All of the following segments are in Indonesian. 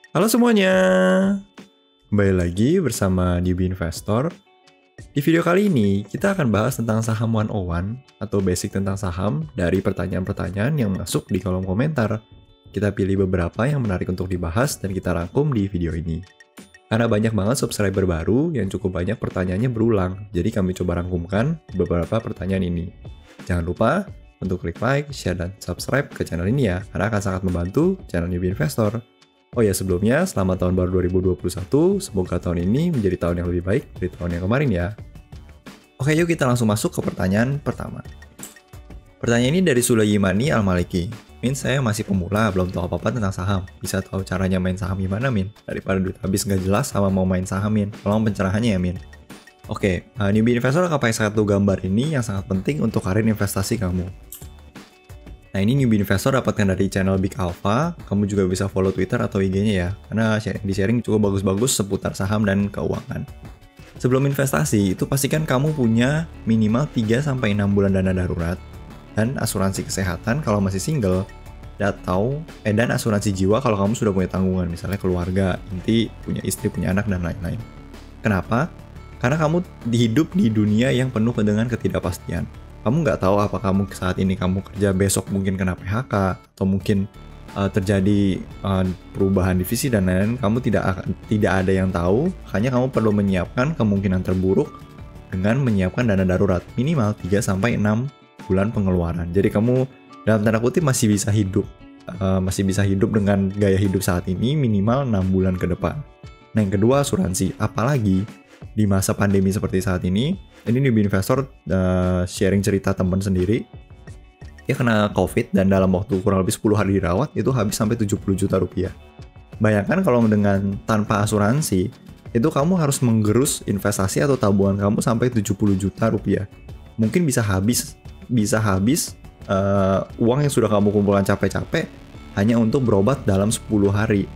Halo semuanya, kembali lagi bersama Newbie Investor. Di video kali ini, kita akan bahas tentang saham 101 atau basic tentang saham dari pertanyaan-pertanyaan yang masuk di kolom komentar. Kita pilih beberapa yang menarik untuk dibahas dan kita rangkum di video ini. Karena banyak banget subscriber baru yang cukup banyak pertanyaannya berulang, jadi kami coba rangkumkan beberapa pertanyaan ini. Jangan lupa untuk klik like, share, dan subscribe ke channel ini ya, karena akan sangat membantu channel Newbie Investor. Oh ya, sebelumnya, selamat tahun baru 2021. Semoga tahun ini menjadi tahun yang lebih baik dari tahun yang kemarin ya. Oke, yuk kita langsung masuk ke pertanyaan pertama. Pertanyaan ini dari Sulaimani Al-Maliki. Min, saya masih pemula, belum tahu apa-apa tentang saham. Bisa tahu caranya main saham gimana, Min? Daripada duit habis nggak jelas sama mau main saham, Min. Tolong pencerahannya ya, Min. Oke, Newbie Investor akan pakai satu gambar ini yang sangat penting untuk karir investasi kamu. Nah, ini Newbie Investor dapatkan dari channel Big Alpha. Kamu juga bisa follow Twitter atau IG-nya ya, karena sharing cukup bagus-bagus seputar saham dan keuangan. Sebelum investasi, itu pastikan kamu punya minimal 3-6 bulan dana darurat, dan asuransi kesehatan kalau masih single, dan asuransi jiwa kalau kamu sudah punya tanggungan, misalnya keluarga, inti, punya istri, punya anak, dan lain-lain. Kenapa? Karena kamu hidup di dunia yang penuh dengan ketidakpastian. Kamu nggak tahu apa kamu saat ini kamu kerja, besok mungkin kena PHK, atau mungkin terjadi perubahan divisi dan lain-lain. Kamu tidak ada yang tahu, hanya kamu perlu menyiapkan kemungkinan terburuk dengan menyiapkan dana darurat minimal 3-6 bulan pengeluaran. Jadi kamu dalam tanda kutip masih bisa hidup dengan gaya hidup saat ini minimal 6 bulan ke depan. Nah, yang kedua, asuransi. Apalagi di masa pandemi seperti saat ini Newbie Investor sharing cerita teman sendiri. Dia kena COVID dan dalam waktu kurang lebih 10 hari dirawat, itu habis sampai 70 juta rupiah. Bayangkan kalau dengan tanpa asuransi, itu kamu harus menggerus investasi atau tabungan kamu sampai 70 juta rupiah. Mungkin bisa habis uang yang sudah kamu kumpulkan capek-capek hanya untuk berobat dalam 10 hari.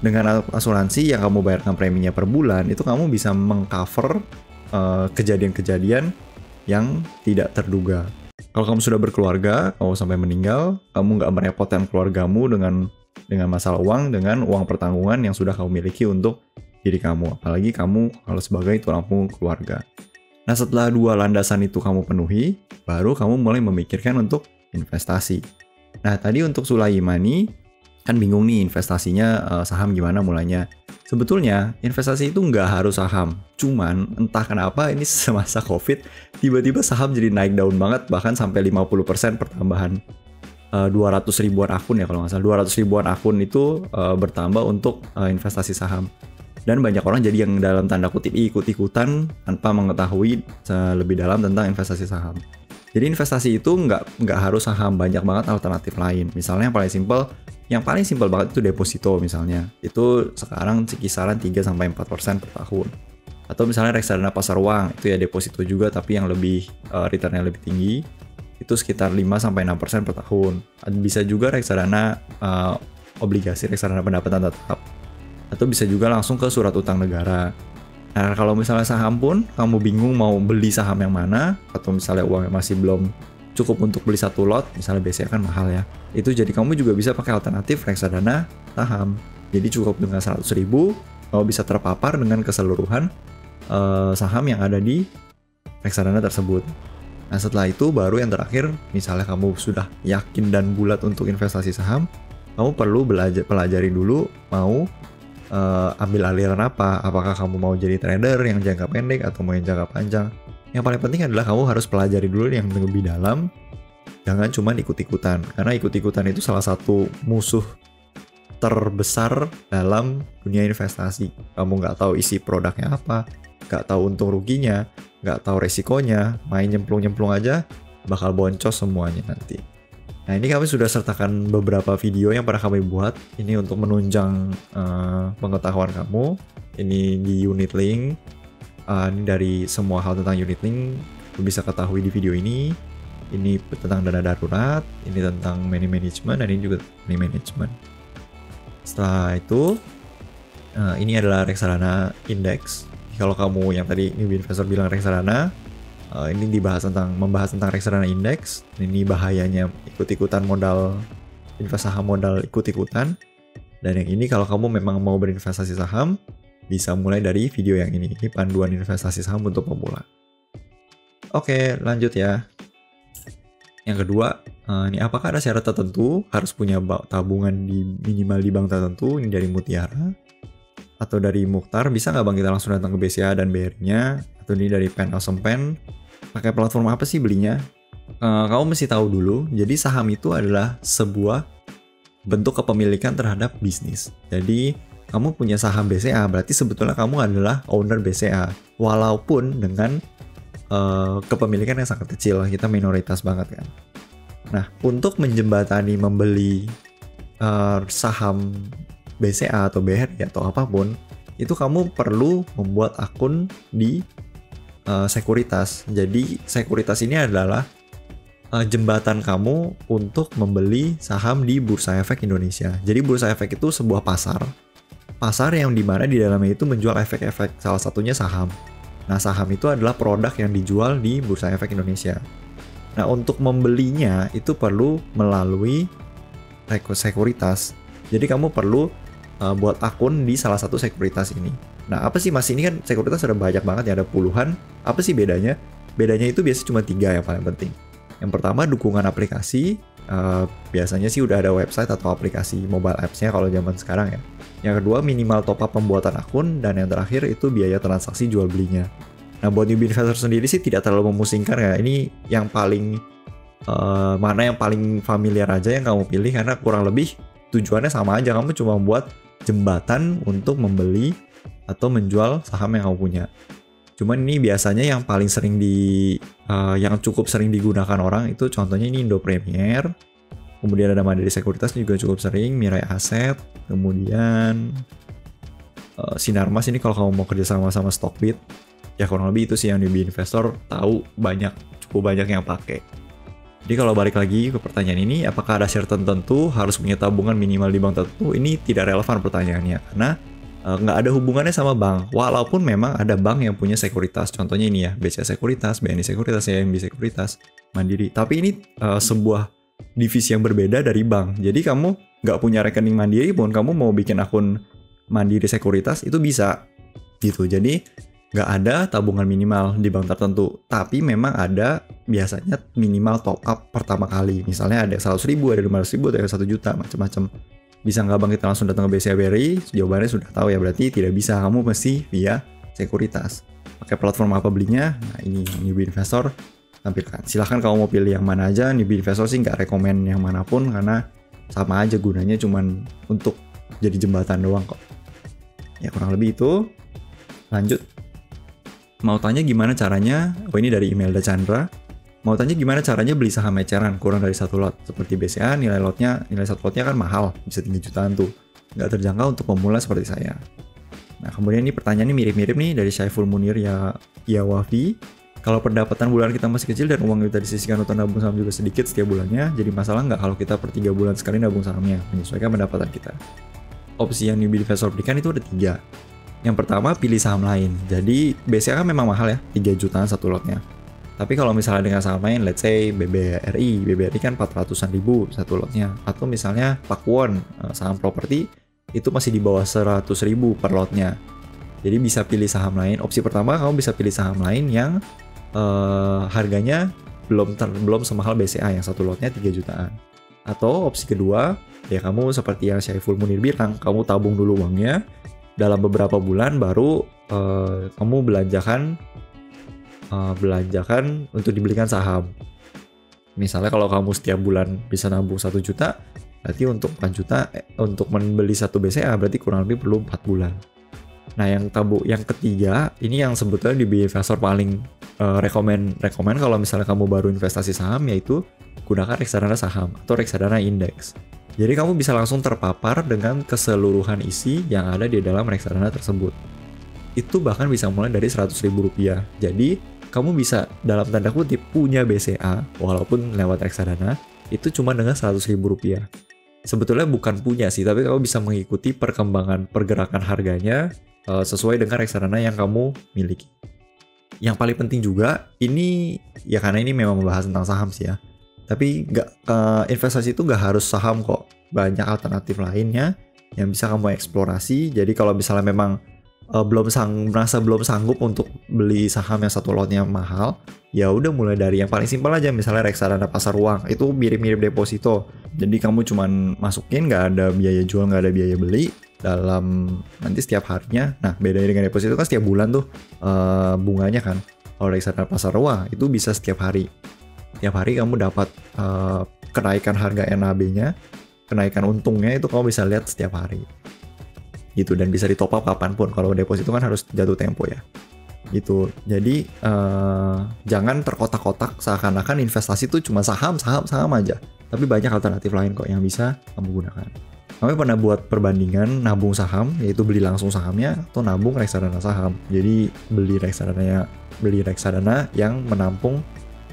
Dengan asuransi yang kamu bayarkan preminya per bulan, itu kamu bisa mengcover kejadian-kejadian yang tidak terduga. Kalau kamu sudah berkeluarga, kamu sampai meninggal, kamu nggak merepotkan keluargamu dengan masalah uang, dengan uang pertanggungan yang sudah kamu miliki untuk diri kamu. Apalagi kamu kalau sebagai tulang punggung keluarga. Nah, setelah dua landasan itu kamu penuhi, baru kamu mulai memikirkan untuk investasi. Nah, tadi untuk Sulaimani, kan bingung nih investasinya saham gimana mulainya. Sebetulnya investasi itu nggak harus saham, cuman entah kenapa ini semasa COVID tiba-tiba saham jadi naik daun banget, bahkan sampai 50% pertambahan 200 ribuan akun ya kalau nggak salah. 200 ribuan akun itu bertambah untuk investasi saham. Dan banyak orang jadi yang dalam tanda kutip ikut-ikutan tanpa mengetahui lebih dalam tentang investasi saham. Jadi investasi itu nggak harus saham, banyak banget alternatif lain. Misalnya yang paling simpel banget itu deposito misalnya. Itu sekarang kisaran 3-4% per tahun. Atau misalnya reksadana pasar uang, itu ya deposito juga tapi yang lebih return-nya lebih tinggi. Itu sekitar 5-6% per tahun. Bisa juga reksadana obligasi, reksadana pendapatan tetap. Atau bisa juga langsung ke surat utang negara. Nah, kalau misalnya saham pun kamu bingung mau beli saham yang mana, atau misalnya uangnya masih belum cukup untuk beli satu lot, misalnya biasanya kan mahal ya, itu jadi kamu juga bisa pakai alternatif reksadana saham. Jadi cukup dengan 100 ribu, kamu bisa terpapar dengan keseluruhan saham yang ada di reksadana tersebut. Nah, setelah itu baru yang terakhir, misalnya kamu sudah yakin dan bulat untuk investasi saham, kamu perlu pelajari dulu mau ambil aliran apa. Apakah kamu mau jadi trader yang jangka pendek atau mau yang jangka panjang. Yang paling penting adalah kamu harus pelajari dulu yang lebih dalam. Jangan cuma ikut-ikutan, karena ikut-ikutan itu salah satu musuh terbesar dalam dunia investasi. Kamu nggak tahu isi produknya apa, nggak tahu untung ruginya, nggak tahu resikonya, main nyemplung-nyemplung aja bakal boncos semuanya nanti. Nah, ini kami sudah sertakan beberapa video yang pernah kami buat. Ini untuk menunjang pengetahuan kamu. Ini di unit link. Ini dari semua hal tentang unit link bisa ketahui di video ini. Ini tentang dana darurat, ini tentang money management, dan ini juga money management. Setelah itu, ini adalah reksadana indeks. Kalau kamu yang tadi Newbie Investor bilang reksadana, ini membahas tentang reksadana indeks. Ini bahayanya ikut-ikutan modal, investasi saham modal ikut-ikutan. Dan yang ini kalau kamu memang mau berinvestasi saham, bisa mulai dari video yang ini. Ini panduan investasi saham untuk pemula. Oke, lanjut ya. Yang kedua, ini apakah ada syarat tertentu harus punya tabungan minimal di bank tertentu? Ini dari Mutiara. Atau dari Mukhtar, bisa nggak bang kita langsung datang ke BCA dan BRI-nya? Atau ini dari Pen Awesome Pen. Pakai platform apa sih belinya? Kamu mesti tahu dulu, jadi saham itu adalah sebuah bentuk kepemilikan terhadap bisnis. Jadi kamu punya saham BCA, berarti sebetulnya kamu adalah owner BCA. Walaupun dengan kepemilikan yang sangat kecil, kita minoritas banget kan. Nah, untuk menjembatani membeli saham BCA atau BRI atau apapun, itu kamu perlu membuat akun di sekuritas. Jadi sekuritas ini adalah jembatan kamu untuk membeli saham di Bursa Efek Indonesia. Jadi Bursa Efek itu sebuah pasar yang dimana di dalamnya itu menjual efek-efek, salah satunya saham. Nah, saham itu adalah produk yang dijual di Bursa Efek Indonesia. Nah, untuk membelinya itu perlu melalui sekuritas. Jadi kamu perlu buat akun di salah satu sekuritas ini. Nah, apa sih mas, ini kan sekuritas ada banyak banget ya, ada puluhan. Apa sih bedanya? Bedanya itu biasanya cuma 3 yang paling penting. Yang pertama, dukungan aplikasi. Biasanya sih udah ada website atau aplikasi mobile apps-nya kalau zaman sekarang ya. Yang kedua, minimal top up pembuatan akun. Dan yang terakhir itu biaya transaksi jual belinya. Nah, buat newbie investor sendiri sih tidak terlalu memusingkan ya. Ini yang paling mana yang paling familiar aja yang kamu pilih, karena kurang lebih tujuannya sama aja. Kamu cuma buat jembatan untuk membeli atau menjual saham yang kamu punya. Cuman ini biasanya yang paling sering yang cukup sering digunakan orang itu contohnya ini Indo Premier, kemudian ada Mandiri Sekuritas juga cukup sering, Mirai Aset, kemudian Sinarmas. Ini kalau kamu mau kerja sama Stockbit, ya kurang lebih itu sih yang newbie investor tahu, cukup banyak yang pakai. Jadi kalau balik lagi ke pertanyaan ini, apakah ada syarat tertentu harus punya tabungan minimal di bank tertentu? Ini tidak relevan pertanyaannya, karena nggak ada hubungannya sama bank. Walaupun memang ada bank yang punya sekuritas, contohnya ini ya, BCA Sekuritas, BNI Sekuritas, CIMB Sekuritas, Mandiri. Tapi ini sebuah divisi yang berbeda dari bank. Jadi kamu nggak punya rekening Mandiri pun, kamu mau bikin akun Mandiri Sekuritas itu bisa gitu. Jadi nggak ada tabungan minimal di bank tertentu. Tapi memang ada biasanya minimal top up pertama kali. Misalnya ada 100.000, ada 500.000, ada 1 juta, macam-macam. Bisa nggak bang kita langsung datang ke BCA BRI? Jawabannya sudah tahu ya, berarti tidak bisa. Kamu mesti via sekuritas. Pakai platform apa belinya? Nah, ini newbie investor tampilkan. Silahkan kamu mau pilih yang mana aja. Newbie investor sih nggak rekomen yang manapun, karena sama aja gunanya, cuman untuk jadi jembatan doang kok. Ya kurang lebih itu. Lanjut. Mau tanya gimana caranya? Oh, ini dari email Chandra. Mau tanya gimana caranya beli saham eceran kurang dari 1 lot. Seperti BCA, nilai 1 lotnya kan mahal, bisa 3 jutaan tuh. Nggak terjangkau untuk pemula seperti saya. Nah, kemudian ini pertanyaannya mirip-mirip nih dari Syaiful Munir ya Wafi. Kalau pendapatan bulan kita masih kecil dan uang kita disisihkan untuk nabung saham juga sedikit setiap bulannya, jadi masalah nggak kalau kita per 3 bulan sekali nabung sahamnya, menyesuaikan pendapatan kita? Opsi yang newbie investor berikan itu ada 3. Yang pertama, pilih saham lain. Jadi BCA kan memang mahal ya, 3 jutaan 1 lotnya. Tapi kalau misalnya dengan saham lain, let's say BBRI kan 400-an ribu 1 lotnya. Atau misalnya Pakuwon, saham properti, itu masih di bawah 100.000 per lotnya. Jadi bisa pilih saham lain. Opsi pertama, kamu bisa pilih saham lain yang harganya belum semahal BCA yang 1 lotnya 3 jutaan. Atau opsi kedua, ya kamu seperti yang Syaiful Munir bilang, kamu tabung dulu uangnya, dalam beberapa bulan baru kamu belanjakan untuk dibelikan saham. Misalnya kalau kamu setiap bulan bisa nabung 1 juta, berarti untuk 4 juta untuk membeli 1 BCA berarti kurang lebih perlu 4 bulan. Nah, yang ketiga, ini yang sebetulnya di investor paling rekomen kalau misalnya kamu baru investasi saham, yaitu gunakan reksadana saham atau reksadana indeks. Jadi kamu bisa langsung terpapar dengan keseluruhan isi yang ada di dalam reksadana tersebut. Itu bahkan bisa mulai dari Rp100.000. Jadi kamu bisa dalam tanda kutip punya BCA walaupun lewat reksadana itu cuma dengan Rp100.000. Sebetulnya bukan punya sih, tapi kamu bisa mengikuti pergerakan harganya sesuai dengan reksadana yang kamu miliki. Yang paling penting juga ini ya, karena ini memang membahas tentang saham sih ya. Tapi investasi itu nggak harus saham kok, banyak alternatif lainnya. yang bisa kamu eksplorasi. Jadi kalau misalnya memang merasa belum sanggup untuk beli saham yang satu lotnya mahal, ya udah mulai dari yang paling simpel aja, misalnya reksadana pasar uang, itu mirip-mirip deposito. Jadi kamu cuman masukin, nggak ada biaya jual, nggak ada biaya beli dalam nanti setiap harinya. Nah, bedanya dengan deposito kan setiap bulan tuh bunganya kan. Kalau reksadana pasar uang itu bisa setiap hari. Tiap hari kamu dapat kenaikan harga NAB-nya, kenaikan untungnya itu kamu bisa lihat setiap hari. Gitu, dan bisa di top up kapanpun. Kalau deposito kan harus jatuh tempo ya. Gitu. Jadi jangan terkotak-kotak seakan-akan investasi itu cuma saham aja. Tapi banyak alternatif lain kok yang bisa kamu gunakan. Kami pernah buat perbandingan nabung saham, yaitu beli langsung sahamnya atau nabung reksadana saham. Jadi beli reksadana yang menampung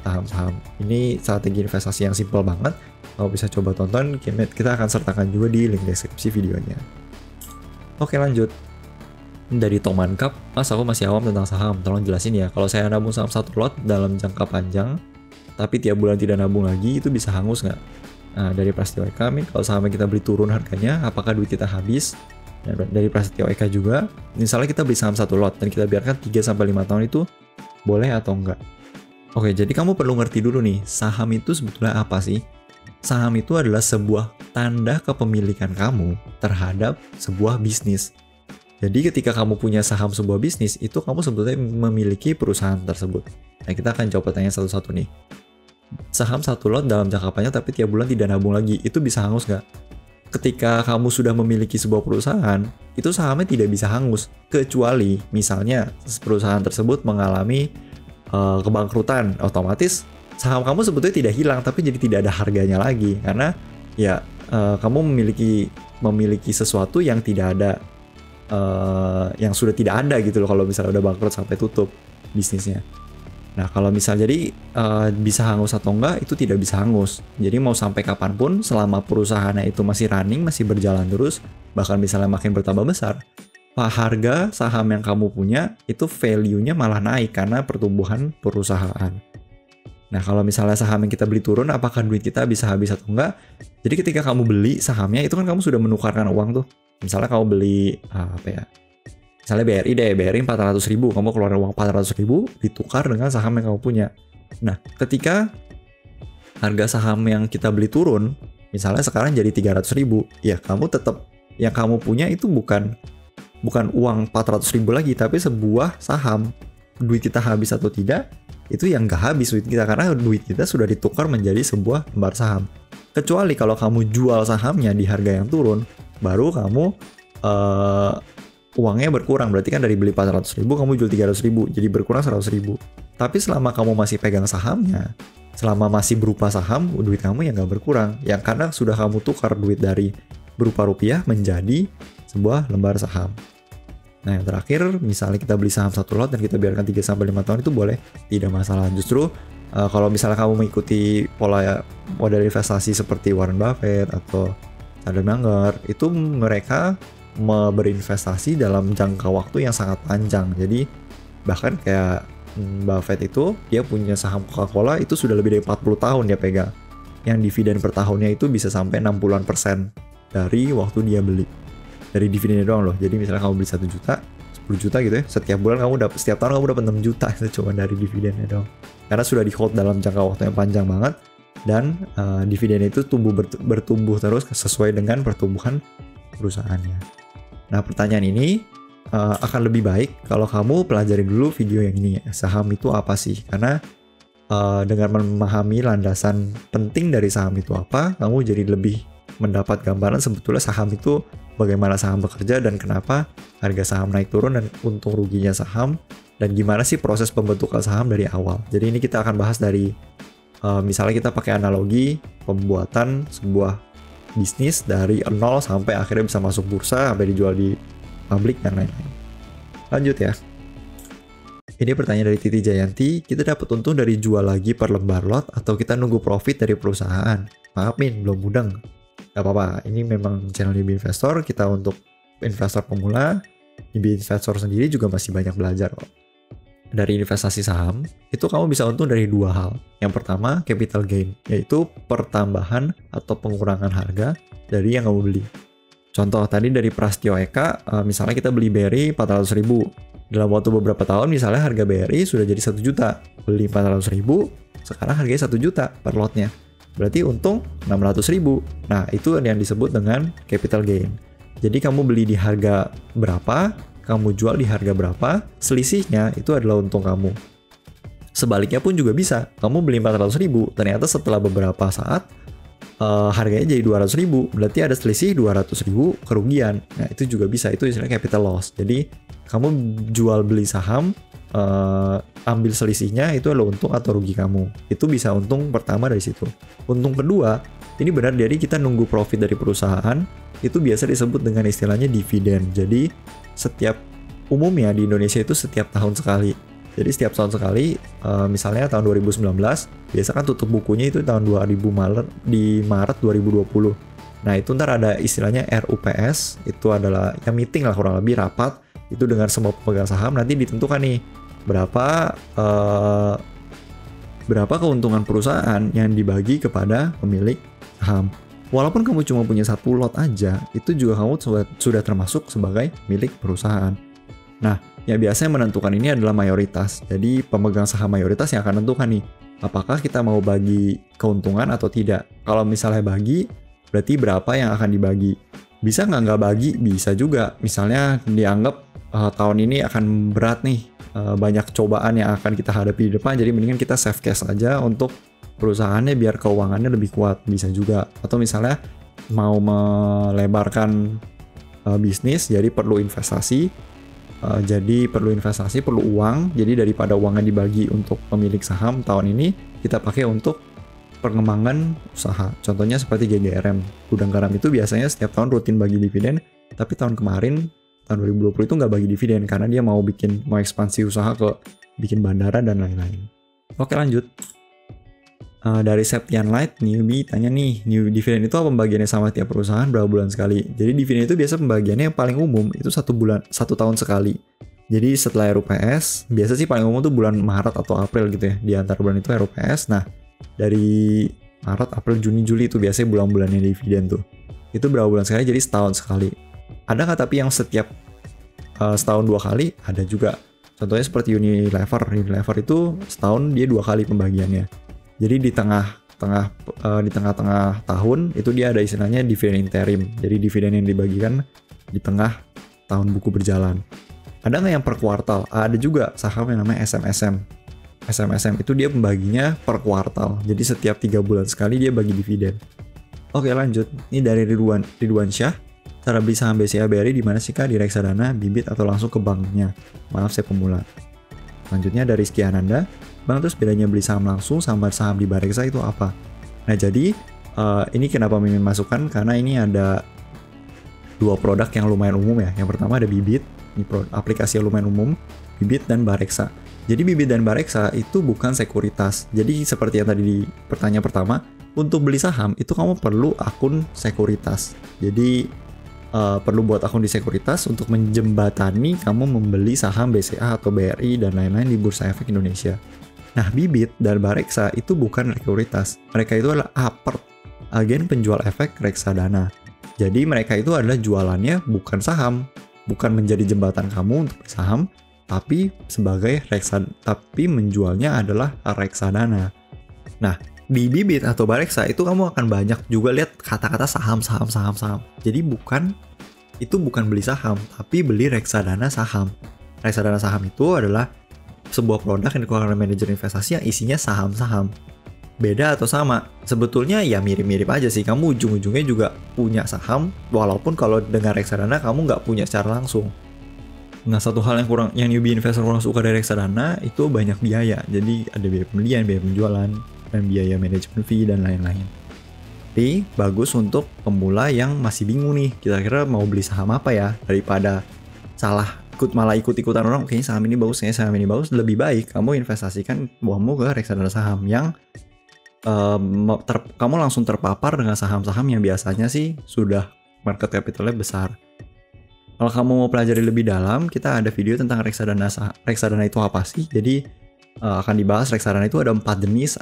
saham-saham. Ini strategi investasi yang simple banget. Kalau bisa coba tonton, kita akan sertakan juga di link deskripsi videonya. Oke, lanjut. Dari Toman Cup, Mas, aku masih awam tentang saham. Tolong jelasin ya, kalau saya nabung saham satu lot dalam jangka panjang, tapi tiap bulan tidak nabung lagi, itu bisa hangus nggak? Nah, dari Prasetyo Eka, kalau sahamnya kita beli turun harganya, apakah duit kita habis? Nah, dari Prasetyo Eka juga, misalnya kita beli saham satu lot, dan kita biarkan 3-5 tahun itu, boleh atau enggak? Oke, jadi kamu perlu ngerti dulu nih, saham itu sebetulnya apa sih? Saham itu adalah sebuah tanda kepemilikan kamu terhadap sebuah bisnis. Jadi ketika kamu punya saham sebuah bisnis, itu kamu sebetulnya memiliki perusahaan tersebut. Nah, kita akan coba tanya satu-satu nih. Saham satu lot dalam jangka panjang tapi tiap bulan tidak nabung lagi, itu bisa hangus nggak? Ketika kamu sudah memiliki sebuah perusahaan, itu sahamnya tidak bisa hangus. Kecuali misalnya perusahaan tersebut mengalami kebangkrutan, otomatis saham kamu sebetulnya tidak hilang, tapi jadi tidak ada harganya lagi. Karena ya kamu memiliki sesuatu yang tidak ada, yang sudah tidak ada gitu loh kalau misalnya udah bangkrut sampai tutup bisnisnya. Nah, kalau misal jadi bisa hangus atau enggak, itu tidak bisa hangus. Jadi mau sampai kapanpun, selama perusahaannya itu masih running, masih berjalan terus, bahkan misalnya makin bertambah besar, harga saham yang kamu punya itu value-nya malah naik karena pertumbuhan perusahaan. Nah, kalau misalnya saham yang kita beli turun, apakah duit kita bisa habis atau enggak? Jadi ketika kamu beli sahamnya, itu kan kamu sudah menukarkan uang tuh. Misalnya kamu beli, misalnya BRI 400.000, kamu keluarin uang 400.000, ditukar dengan saham yang kamu punya. Nah, ketika harga saham yang kita beli turun, misalnya sekarang jadi 300.000, ya kamu tetap, yang kamu punya itu bukan uang 400.000 lagi, tapi sebuah saham. Duit kita habis atau tidak, itu yang nggak habis duit kita, karena duit kita sudah ditukar menjadi sebuah lembar saham. Kecuali kalau kamu jual sahamnya di harga yang turun, baru kamu uangnya berkurang. Berarti kan dari beli 400.000 kamu jual 300.000, jadi berkurang 100.000. Tapi selama kamu masih pegang sahamnya, selama masih berupa saham, duit kamu yang nggak berkurang. Yang karena sudah kamu tukar duit dari berupa rupiah menjadi sebuah lembar saham. Nah, yang terakhir, misalnya kita beli saham satu lot dan kita biarkan 3-5 tahun, itu boleh, tidak masalah. Justru kalau misalnya kamu mengikuti pola model investasi seperti Warren Buffett atau Charlie Munger, itu mereka berinvestasi dalam jangka waktu yang sangat panjang. Jadi bahkan kayak Buffett itu, dia punya saham Coca-Cola itu sudah lebih dari 40 tahun dia pegang. Yang dividen per tahunnya itu bisa sampai 60% dari waktu dia beli. Dari dividennya doang loh. Jadi misalnya kamu beli 1 juta, 10 juta gitu ya, setiap bulan kamu dapat, setiap tahun kamu dapat 6 juta itu cuma dari dividennya doang. Karena sudah di hold dalam jangka waktu yang panjang banget, dan dividennya itu bertumbuh terus sesuai dengan pertumbuhan perusahaannya. Nah, pertanyaan ini akan lebih baik kalau kamu pelajari dulu video yang ini ya, saham itu apa sih? Karena dengan memahami landasan penting dari saham itu apa, kamu jadi lebih mendapat gambaran sebetulnya saham itu bagaimana saham bekerja dan kenapa harga saham naik turun dan untung ruginya saham, dan gimana sih proses pembentukan saham dari awal. Jadi ini kita akan bahas dari misalnya kita pakai analogi pembuatan sebuah bisnis dari nol sampai akhirnya bisa masuk bursa, sampai dijual di publik dan lain-lain. Lanjut ya. Ini pertanyaan dari Titi Jayanti, kita dapat untung dari jual lagi per lembar lot atau kita nunggu profit dari perusahaan? Maafin, belum mudeng. Gak apa-apa, ini memang channel Newbie Investor, kita untuk investor pemula. Newbie Investor sendiri juga masih banyak belajar kok. Dari investasi saham, itu kamu bisa untung dari 2 hal. Yang pertama, capital gain, yaitu pertambahan atau pengurangan harga dari yang kamu beli. Contoh tadi dari Prastio Eka, misalnya kita beli BRI 400.000. Dalam waktu beberapa tahun misalnya harga BRI sudah jadi 1 juta. Beli 400.000, sekarang harganya 1 juta per lotnya. Berarti untung 600.000. Nah, itu yang disebut dengan capital gain. Jadi kamu beli di harga berapa, kamu jual di harga berapa, selisihnya itu adalah untung kamu. Sebaliknya pun juga bisa. Kamu beli 400.000, ternyata setelah beberapa saat harganya jadi 200.000, berarti ada selisih 200.000 kerugian. Nah, itu juga bisa, itu istilahnya capital loss. Jadi kamu jual beli saham, ambil selisihnya, itu adalah untung atau rugi kamu. Itu bisa untung pertama dari situ. Untung kedua, ini benar, jadi kita nunggu profit dari perusahaan, itu biasa disebut dengan istilahnya dividen. Jadi umumnya di Indonesia itu setiap tahun sekali. Jadi setiap tahun sekali, misalnya tahun 2019, biasa kan tutup bukunya itu tahun 2000 di Maret 2020. Nah, itu ntar ada istilahnya RUPS, itu adalah ya meeting lah kurang lebih, rapat, itu dengan semua pemegang saham, nanti ditentukan nih berapa keuntungan perusahaan yang dibagi kepada pemilik saham. Walaupun kamu cuma punya 1 lot aja, itu juga kamu sudah termasuk sebagai milik perusahaan. Nah, yang biasanya menentukan ini adalah mayoritas. Jadi pemegang saham mayoritas yang akan menentukan nih, apakah kita mau bagi keuntungan atau tidak. Kalau misalnya bagi, berarti berapa yang akan dibagi. Bisa nggak bagi? Bisa juga. Misalnya dianggap tahun ini akan berat nih, banyak cobaan yang akan kita hadapi di depan, jadi mendingan kita save cash aja untuk perusahaannya biar keuangannya lebih kuat, bisa juga. Atau misalnya mau melebarkan bisnis, jadi perlu investasi, perlu uang, jadi daripada uangnya dibagi untuk pemilik saham tahun ini, kita pakai untuk pengembangan usaha. Contohnya seperti GGRM, Gudang Garam itu biasanya setiap tahun rutin bagi dividen, tapi tahun kemarin, tahun 2020 itu nggak bagi dividen, karena dia mau ekspansi usaha ke bikin bandara dan lain-lain. Oke, lanjut. Dari Septian Light, newbie tanya nih, dividen itu apa pembagiannya sama tiap perusahaan, berapa bulan sekali? Jadi dividen itu biasa pembagiannya yang paling umum itu 1 tahun sekali. Jadi setelah RUPS, biasa sih paling umum tuh bulan Maret atau April gitu ya. Di antara bulan itu RUPS. Nah, dari Maret, April, Juni, Juli itu biasanya bulan-bulannya dividen tuh. Itu berapa bulan sekali? Jadi setahun sekali. Ada nggak tapi yang setiap setahun 2 kali? Ada juga. Contohnya seperti Unilever itu setahun dia 2 kali pembagiannya. Jadi di tengah-tengah tahun itu dia ada istilahnya dividen interim. Jadi dividen yang dibagikan di tengah tahun buku berjalan. Ada nggak yang per kuartal? Ada juga saham yang namanya SMSM. SMSM itu dia pembaginya per kuartal. Jadi setiap 3 bulan sekali dia bagi dividen. Oke, lanjut. Ini dari Ridwan Syah. Cara beli saham BCA BRI di mana sih Kak? Di reksadana, bibit atau langsung ke banknya? Maaf saya pemula. Selanjutnya dari Rizky Ananda. Bang, terus bedanya beli saham langsung sama saham di Bareksa itu apa? Nah, jadi ini kenapa Mimin masukkan? Karena ini ada 2 produk yang lumayan umum ya. Yang pertama ada Bibit, ini aplikasi yang lumayan umum, Bibit dan Bareksa. Jadi Bibit dan Bareksa itu bukan sekuritas. Jadi seperti yang tadi di pertanyaan pertama, untuk beli saham itu kamu perlu akun sekuritas. Jadi perlu buat akun di sekuritas untuk menjembatani kamu membeli saham BCA atau BRI dan lain-lain di Bursa Efek Indonesia. Nah, Bibit dan Bareksa itu bukan sekuritas. Mereka itu adalah agen penjual efek reksadana. Jadi mereka itu adalah jualannya bukan saham, bukan menjadi jembatan kamu untuk saham, tapi tapi menjualnya adalah reksadana. Nah, di Bibit atau Bareksa itu kamu akan banyak juga lihat kata-kata saham. Jadi itu bukan beli saham, tapi beli reksadana saham. Reksadana saham itu adalah sebuah produk yang dikeluarkan oleh manajer investasi yang isinya saham-saham. Beda atau sama? Sebetulnya ya mirip-mirip aja sih. Kamu ujung-ujungnya juga punya saham, walaupun kalau dengan reksadana kamu nggak punya secara langsung. Nah, satu hal yang newbie investor kurang suka dari reksadana itu banyak biaya. Jadi ada biaya pembelian, biaya penjualan, dan biaya manajemen fee dan lain-lain. Tapi bagus untuk pemula yang masih bingung nih, kira-kira mau beli saham apa ya, daripada malah ikut-ikutan orang, kayaknya saham ini bagus, lebih baik kamu investasikan uangmu ke reksadana saham yang kamu langsung terpapar dengan saham-saham yang biasanya sih sudah market capitalnya besar. Kalau kamu mau pelajari lebih dalam, kita ada video tentang reksadana itu apa sih. Jadi akan dibahas reksadana itu ada 4 jenis,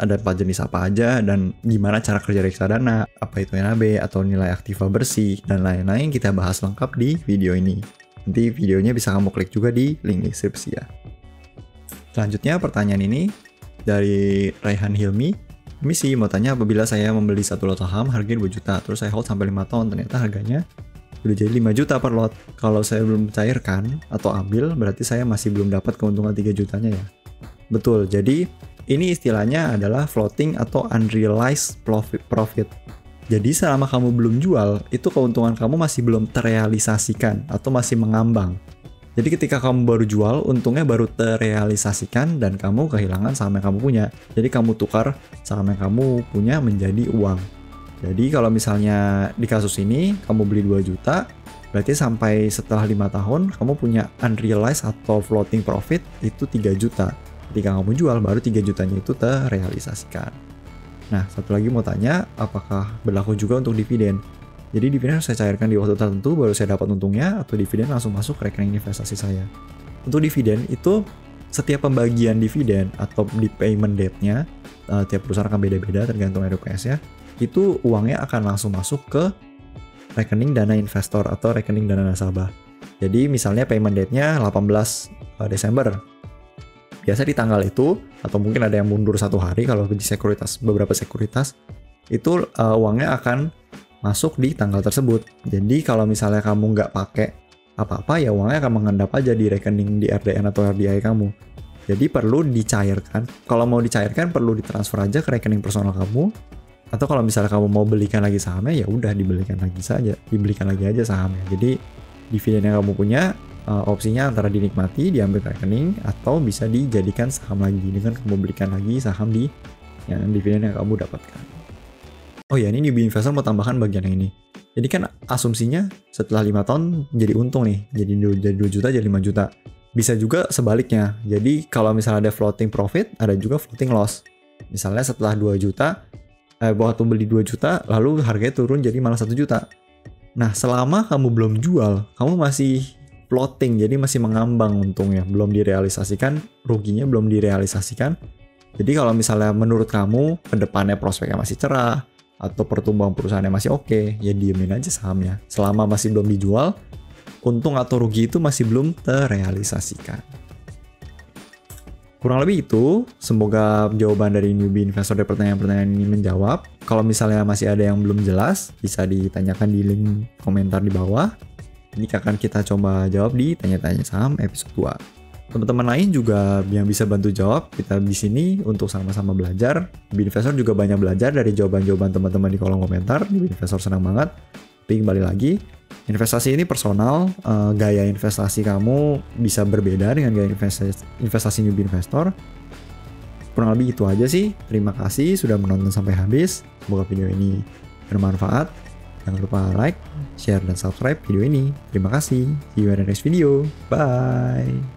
apa aja, dan gimana cara kerja reksadana, apa itu NAB, atau nilai aktiva bersih, dan lain-lain kita bahas lengkap di video ini. Nanti videonya bisa kamu klik juga di link deskripsi ya. Selanjutnya pertanyaan ini dari Raihan Hilmi. Misi mau tanya, apabila saya membeli satu lot saham harganya 2 juta, terus saya hold sampai 5 tahun, ternyata harganya udah jadi 5 juta per lot. Kalau saya belum cairkan atau ambil, berarti saya masih belum dapat keuntungan 3 jutanya ya? Betul, jadi ini istilahnya adalah floating atau unrealized profit. Jadi selama kamu belum jual, itu keuntungan kamu masih belum terrealisasikan atau masih mengambang. Jadi ketika kamu baru jual, untungnya baru terrealisasikan dan kamu kehilangan saham yang kamu punya. Jadi kamu tukar saham yang kamu punya menjadi uang. Jadi kalau misalnya di kasus ini, kamu beli 2 juta, berarti sampai setelah 5 tahun, kamu punya unrealized atau floating profit itu 3 juta. Ketika kamu jual, baru 3 jutanya itu terrealisasikan. Nah, satu lagi mau tanya, apakah berlaku juga untuk dividen? Jadi dividen harus saya cairkan di waktu tertentu baru saya dapat untungnya, atau dividen langsung masuk ke rekening investasi saya. Untuk dividen itu setiap pembagian dividen atau di payment date-nya, tiap perusahaan akan beda-beda tergantung RUPS ya, itu uangnya akan langsung masuk ke rekening dana investor atau rekening dana nasabah. Jadi misalnya payment date-nya 18 Desember. Biasa di tanggal itu, atau mungkin ada yang mundur 1 hari kalau di sekuritas, beberapa sekuritas, itu uangnya akan masuk di tanggal tersebut. Jadi kalau misalnya kamu nggak pakai apa-apa, ya uangnya akan mengendap aja di rekening di RDN atau RDI kamu. Jadi perlu dicairkan. Kalau mau dicairkan perlu ditransfer aja ke rekening personal kamu. Atau kalau misalnya kamu mau belikan lagi sahamnya, ya udah dibelikan lagi saja, dibelikan lagi aja sahamnya. Jadi dividen yang kamu punya opsinya antara dinikmati, diambil ke rekening, atau bisa dijadikan saham lagi dengan kamu belikan lagi saham di yang dividen yang kamu dapatkan. Oh ya, ini newbie investor mau tambahkan bagian yang ini. Jadi kan asumsinya setelah 5 tahun jadi untung nih, jadi 2 juta jadi 5 juta. Bisa juga sebaliknya. Jadi kalau misalnya ada floating profit, ada juga floating loss. Misalnya setelah 2 juta, waktu beli 2 juta, lalu harganya turun jadi malah 1 juta. Nah, selama kamu belum jual, kamu masih floating, jadi masih mengambang untungnya, belum direalisasikan, ruginya belum direalisasikan. Jadi kalau misalnya menurut kamu ke depannya prospeknya masih cerah, atau pertumbuhan perusahaannya masih oke, ya diemin aja sahamnya. Selama masih belum dijual, untung atau rugi itu masih belum terrealisasikan. Kurang lebih itu, semoga jawaban dari newbie investor dari pertanyaan-pertanyaan ini menjawab. Kalau misalnya masih ada yang belum jelas, bisa ditanyakan di link komentar di bawah. Ini akan kita coba jawab di Tanya-Tanya Saham episode 2. Teman-teman lain juga yang bisa bantu jawab, kita di sini untuk sama-sama belajar. Newbie Investor juga banyak belajar dari jawaban-jawaban teman-teman di kolom komentar. Newbie Investor senang banget. Tapi kembali lagi, investasi ini personal, gaya investasi kamu bisa berbeda dengan gaya investasi newbie investor. Kurang lebih itu aja sih. Terima kasih sudah menonton sampai habis. Semoga video ini bermanfaat. Jangan lupa like, share, dan subscribe video ini. Terima kasih. See you in the next video. Bye.